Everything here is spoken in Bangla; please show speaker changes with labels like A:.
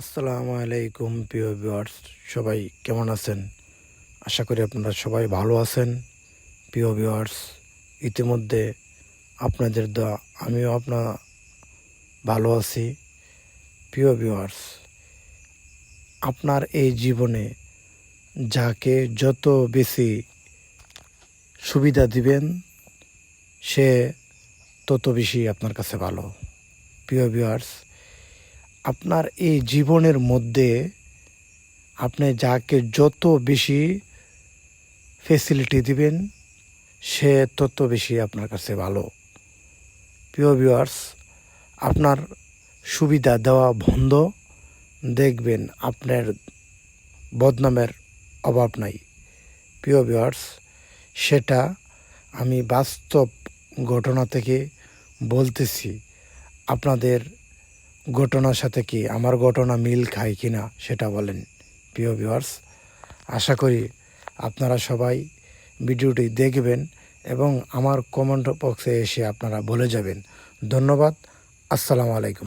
A: আসসালামু আলাইকুম প্রিয় ভিউয়ার্স, সবাই কেমন আছেন? আশা করি আপনারা সবাই ভালো আছেন। প্রিয় ভিউয়ার্স, ইতিমধ্যে আপনাদের দোয়া আমিও ভালো আছি। প্রিয় ভিউয়ার্স, আপনার এই জীবনে যাকে যত বেশি সুবিধা দিবেন সে তত বেশি আপনার কাছে ভালো। প্রিয় ভিউয়ার্স, আপনার এই জীবনের মধ্যে আপনি যাকে যত বেশি ফেসিলিটি দিবেন সে তত বেশি আপনার কাছে ভালো। প্রিয় ভিউয়ার্স, আপনার সুবিধা দেওয়া বন্ধ, দেখবেন আপনার বদনামের অভাব নাই। প্রিয় ভিউয়ার্স, সেটা আমি বাস্তব ঘটনা থেকে বলতেছি। আপনাদের ঘটনার সাথে কি আমার ঘটনা মিল খায় কিনা সেটা বলেন। প্রিয় ভিউয়ার্স, আশা করি আপনারা সবাই ভিডিওটি দেখবেন এবং আমার কমেন্ট বক্সে এসে আপনারা বলে যাবেন। ধন্যবাদ। আসসালামু আলাইকুম।